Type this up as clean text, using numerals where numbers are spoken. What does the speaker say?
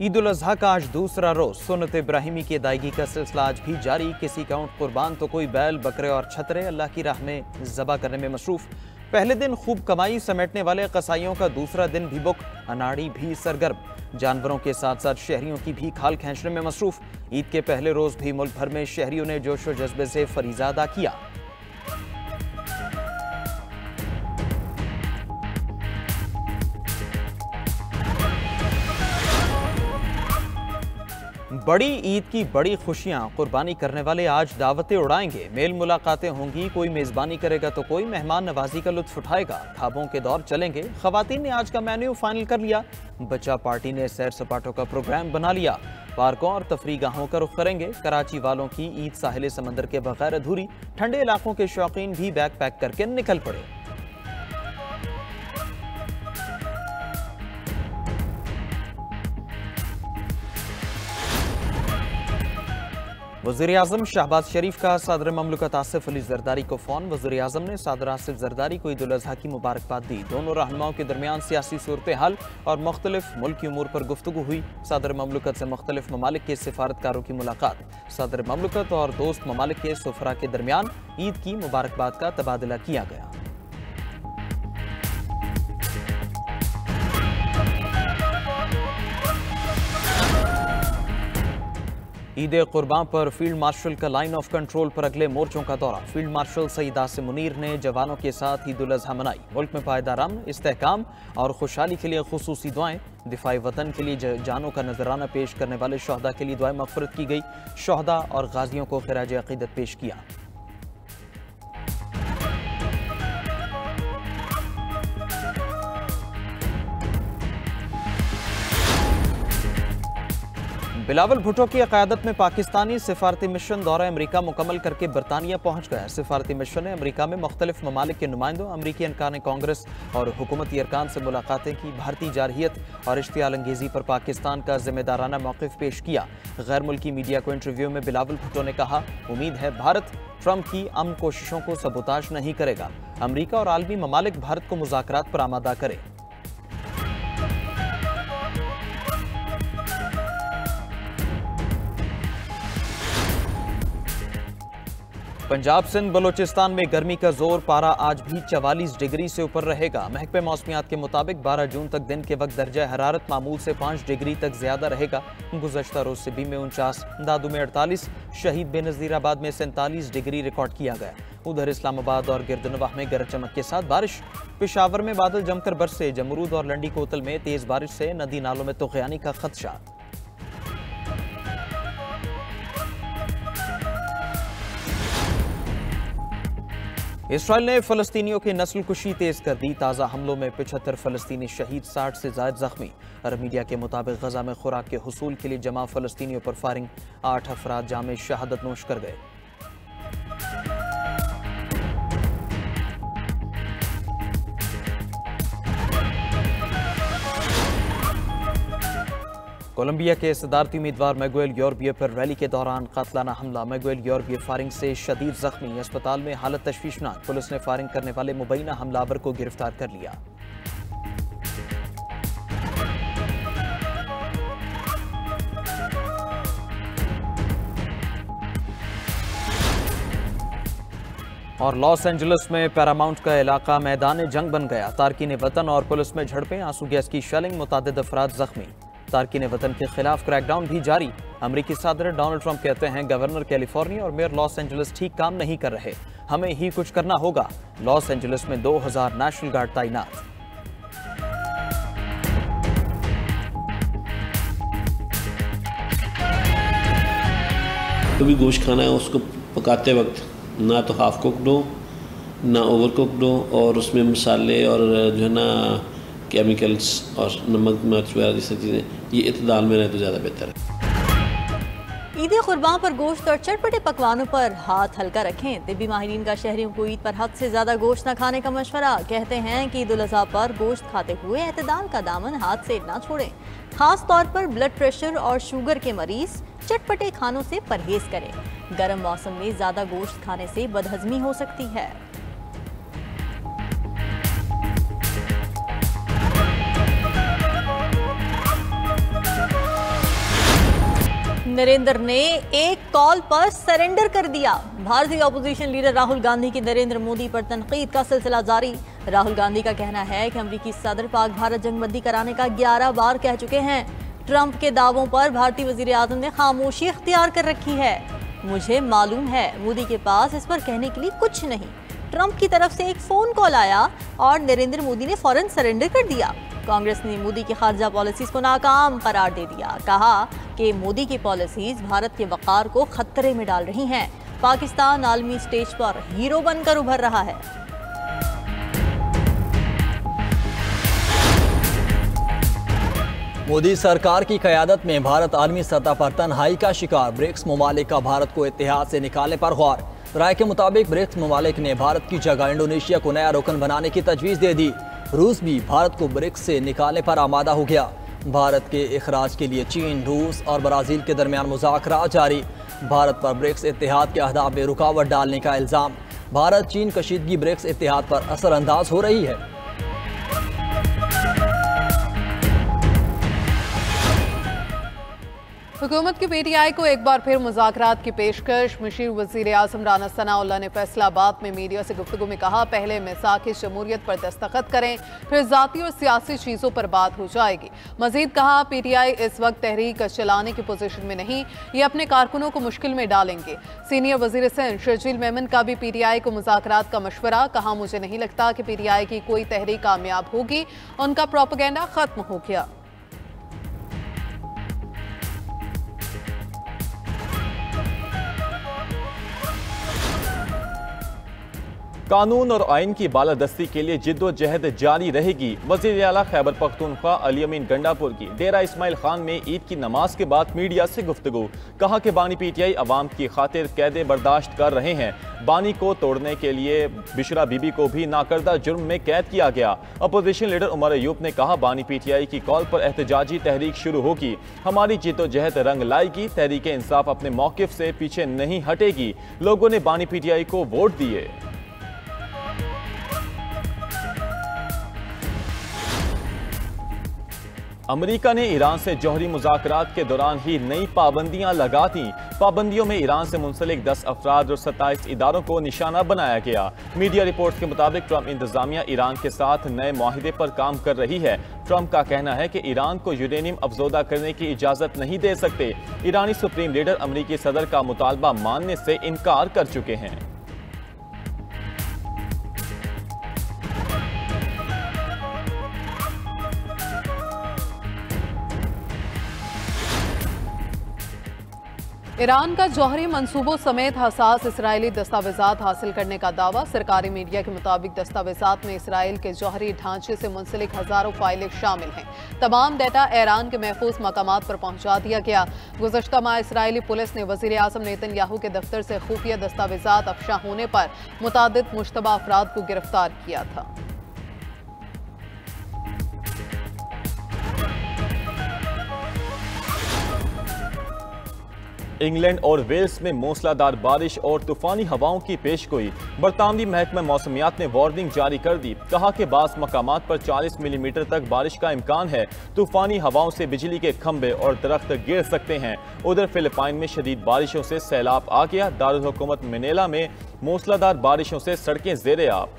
ईद उल अजहा का आज दूसरा रोज सुन्नत इब्राहिमी की अदायगी का सिलसिला आज भी जारी। किसी का ऊंट कुर्बान तो कोई बैल, बकरे और छतरे अल्लाह की राह में ज़बा करने में मसरूफ। पहले दिन खूब कमाई समेटने वाले कसाईयों का दूसरा दिन भी बुक, अनाड़ी भी सरगर्म। जानवरों के साथ साथ शहरियों की भी खाल खींचने में मसरूफ। ईद के पहले रोज भी मुल्क भर में शहरियों ने जोश व जज्बे से फरीज़ा अदा किया। बड़ी ईद की बड़ी खुशियां कुर्बानी करने वाले आज दावतें उड़ाएंगे। मेल मुलाकातें होंगी, कोई मेजबानी करेगा तो कोई मेहमान नवाजी का लुत्फ उठाएगा। ख्वाबों के दौर चलेंगे। खवातीन ने आज का मेन्यू फाइनल कर लिया। बच्चा पार्टी ने सैर सपाटों का प्रोग्राम बना लिया। पार्कों और तफरीगाहों का रुख करेंगे। कराची वालों की ईद साहिल समंदर के बगैर अधूरी। ठंडे इलाकों के शौकीन भी बैग पैक करके निकल पड़े। वज़ीर-ए-आज़म शहबाज शरीफ का सदर ममलकत आसिफ अली जरदारी को फोन। वज़ीर-ए-आज़म ने सदर आसिफ जरदारी को ईद उल अज़हा की मुबारकबाद दी। दोनों रहनुमाओं के दरमियान सियासी सूरत हाल और मुख्तलिफ मुल्की उमूर पर गुफ्तगू हुई। सदर ममलकत से मुख्तलिफ ममालिक के सिफारतकारों की मुलाकात। सदर ममलकत और दोस्त ममालिक के सुफरा के दरमियान ईद की मुबारकबाद का तबादला किया गया। ईद कुर्बान पर फील्ड मार्शल का लाइन ऑफ कंट्रोल पर अगले मोर्चों का दौरा। फील्ड मार्शल सईद आसिम मुनीर ने जवानों के साथ ईद उल अज़हा मनाई। मुल्क में पायदार अमन, इस्तेहकाम और खुशहाली के लिए खुसूसी दुआएं। दिफाई वतन के लिए जानों का नजराना पेश करने वाले शहदा के लिए दुआएं मग़फ़िरत की गई। शहदा और गाजियों को खिराज अक़ीदत पेश किया। बिलावल भुट्टो की क़यादत में पाकिस्तानी सिफारती मिशन दौरा अमरीका मुकम्मल करके बरतानिया पहुंच गया। सिफारती मिशन ने अमरीका में मुख्तलिफ ममालिक के नुमाइंदों, अमरीकी अरकान कांग्रेस और हुकूमती अरकान से मुलाकातें की। भारतीय जारहियत और इश्तियाल अंगेज़ी पर पाकिस्तान का जिम्मेदाराना मौक़िफ़ पेश किया। गैर मुल्की मीडिया को इंटरव्यू में बिलावल भुट्टो ने कहा, उम्मीद है भारत ट्रंप की अमन कोशिशों को सबूताज नहीं करेगा। अमरीका और आलमी ममालिक भारत को मुज़ाकरात पर आमादा करे। पंजाब सिंध बलोचिस्तान में गर्मी का जोर, पारा आज भी 44 डिग्री से ऊपर रहेगा। महकमे मौसमियात के मुताबिक 12 जून तक दिन के वक्त दर्जा हरारत मामूल से 5 डिग्री तक ज्यादा रहेगा। गुज़श्ता रोज सिबी में 49, दादू में 48, शहीद बेनज़ीराबाद में 47 डिग्री रिकॉर्ड किया गया। उधर इस्लामाबाद और गिरदनवाह में गरज चमक के साथ बारिश। पेशावर में बादल जमकर बरसे। जमरूद और लंडी कोतल में तेज बारिश से नदी नालों में तुग़यानी का खदशा। इसराइल ने फ़लस्तीनियों की नस्ल कुशी तेज कर दी। ताज़ा हमलों में 75 फ़लस्तीनी शहीद, 60 से ज़ायद ज़ख्मी। अरब मीडिया के मुताबिक गजा में खुराक के हुसूल के लिए जमा फ़लस्तीनियों पर फायरिंग। 8 अफराद जामे शहादत नोश कर गए। कोलंबिया के सदारती उम्मीदवार मैगुएल यूर्बिये पर रैली के दौरान कातलाना हमला। मैगुएल यूर्बिये फायरिंग से शदीद जख्मी, अस्पताल में हालत तशवीशनाक। पुलिस ने फायरिंग करने वाले मुबैना हमलावर को गिरफ्तार कर लिया। और लॉस एंजलिस में पैरामाउंट का इलाका मैदान जंग बन गया। तारकीन वतन और पुलिस में झड़पें, आंसू गैस की शेलिंग, मुतादिद अफराद जख्मी। तारकीन वतन के खिलाफ क्रैकडाउन भी जारी। अमरीकी सदर डोनाल्ड ट्रंप कहते हैं गवर्नर कैलिफोर्निया और मेयर लॉस एंजलिस ठीक काम नहीं कर रहे, हमें ही कुछ करना होगा। लॉस एंजलिस में 2000 नेशनल गार्ड तैनात। जो भी गोश्त खाना है उसको पकाते वक्त ना तो हाफ कुक्ड हो ना ओवर कुक्ड हो, और उसमें मसाले और जो है ना केमिकल्स और नमक मिर्च वगैरह जैसी चीज़ें ये इत्तेदाल में रहे तो ज़्यादा बेहतर है। ईद कुर्बान पर गोश्त और चटपटे पकवानों पर हाथ हल्का रखें। तिब्बी माहिरीन का शहरियों को ईद पर हद से ज़्यादा गोश्त न खाने का मशवरा। कहते हैं कि ईद उल अज़हा पर गोश्त खाते हुए एतदाल का दामन हाथ से ना छोड़ें। खास तौर पर ब्लड प्रेशर और शुगर के मरीज चटपटे खानों से परहेज करें। गर्म मौसम में ज़्यादा गोश्त खाने से बदहजमी हो सकती है। नरेंद्र ने एक कॉल पर सरेंडर कर दिया। भारतीय अपोजिशन लीडर राहुल गांधी की नरेंद्र मोदी पर तनकीद का सिलसिला जारी। राहुल गांधी का कहना है कि अमेरिकी सदर पाक भारत जंगबंदी कराने का 11 बार कह चुके हैं। ट्रंप के दावों पर भारतीय वजीर आजम ने खामोशी इख्तियार कर रखी है। मुझे मालूम है मोदी के पास इस पर कहने के लिए कुछ नहीं। ट्रंप की तरफ से एक फोन कॉल आया और नरेंद्र मोदी ने फौरन सरेंडर कर दिया। कांग्रेस ने मोदी की खारजा पॉलिसीज को नाकाम करार दे दिया। कहा कि मोदी की पॉलिसीज भारत के वक़ार को खतरे में डाल रही हैं। पाकिस्तान आलमी स्टेज पर हीरो बनकर उभर रहा है। मोदी सरकार की क़यादत में भारत आलमी सतह पर तन्हाई का शिकार। ब्रिक्स ममालिक का भारत को इत्तेहाद से निकालने पर गौर। राय के मुताबिक ब्रिक्स ममालिक ने भारत की जगह इंडोनेशिया को नया रुकन बनाने की तजवीज़ दे दी। रूस भी भारत को ब्रिक्स से निकालने पर आमादा हो गया। भारत के इखराज के लिए चीन, रूस और ब्राज़ील के दरमियान मुज़ाकरात जारी। भारत पर ब्रिक्स इत्तेहाद के अहदाफ में रुकावट डालने का इल्ज़ाम। भारत चीन कशीदगी ब्रिक्स इत्तेहाद पर असरअंदाज हो रही है। हुकूमत की पीटीआई को एक बार फिर मुज़ाकरात की पेशकश। मशीर वज़ीर आज़म राना सनाउल्लाह ने फैसलाबाद में मीडिया से गुफ्तगू में कहा, पहले मिसाक़ जमहूरियत पर दस्तखत करें, फिर ज़ाती और सियासी चीज़ों पर बात हो जाएगी। मज़ीद कहा, पीटीआई इस वक्त तहरीक चलाने की पोजीशन में नहीं, ये अपने कारकुनों को मुश्किल में डालेंगे। सीनियर वज़ीर सिंध शर्जील मेमन का भी पीटीआई को मुज़ाकरात का मशवरा। कहा, मुझे नहीं लगता कि पीटीआई की कोई तहरीक कामयाब होगी, उनका प्रोपेगेंडा ख़त्म हो गया। कानून और आइन की बालादस्ती के लिए जिद्दोजहद जारी रहेगी। वज़ीर आला खैबर पख्तूनख्वा अली अमीन गंडापुर की डेरा इस्माइल खान में ईद की नमाज के बाद मीडिया से गुफ्तगू। कहा कि बानी पीटीआई अवाम की खातिर कैदे बर्दाश्त कर रहे हैं। बानी को तोड़ने के लिए बिशरा बीबी को भी नाकर्दा जुर्म में कैद किया गया। अपोजिशन लीडर उमर अयूब ने कहा, बानी पीटीआई की कॉल पर एहतजाजी तहरीक शुरू होगी। हमारी जिद्दोजहद रंग लाएगी। तहरीक इंसाफ अपने मौक़िफ़ से पीछे नहीं हटेगी। लोगों ने बानी पीटीआई को वोट दिए। अमेरिका ने ईरान से जौहरी मुज़ाकरात के दौरान ही नई पाबंदियां लगा दी। पाबंदियों में ईरान से मुंसलिक 10 अफराद और 27 इदारों को निशाना बनाया गया। मीडिया रिपोर्ट्स के मुताबिक ट्रंप इंतजामिया ईरान के साथ नए मुआहिदे पर काम कर रही है। ट्रंप का कहना है कि ईरान को यूरेनियम अफजोदा करने की इजाज़त नहीं दे सकते। ईरानी सुप्रीम लीडर अमेरिकी सदर का मुतालबा मानने से इनकार कर चुके हैं। ईरान का जौहरी मंसूबों समेत हसास इसराइली दस्तावेजात हासिल करने का दावा। सरकारी मीडिया के मुताबिक दस्तावेजात में इसराइल के जौहरी ढांचे से मुंसलिक हजारों फाइलें शामिल हैं। तमाम डेटा ईरान के महफूज मकामात पर पहुंचा दिया गया। गुज़श्ता माह इसराइली पुलिस ने वज़ीर आज़म नेतन्याहू के दफ्तर से खुफिया दस्तावेजात अफशा होने पर मुतादिद मुश्तबा अफराद को गिरफ्तार किया था। इंग्लैंड और वेल्स में मूसलाधार बारिश और तूफानी हवाओं की पेशगोई। बरतानवी महकमा मौसमियात ने वार्निंग जारी कर दी। कहा कि बास मकामात पर 40 मिलीमीटर तक बारिश का इम्कान है। तूफानी हवाओं से बिजली के खंभे और दरख्त गिर सकते हैं। उधर फिलिपाइन में शदीद बारिशों से सैलाब आ गया। दारुल हुकूमत मनीला में मूसलाधार बारिशों से सड़कें ज़ेरे आब।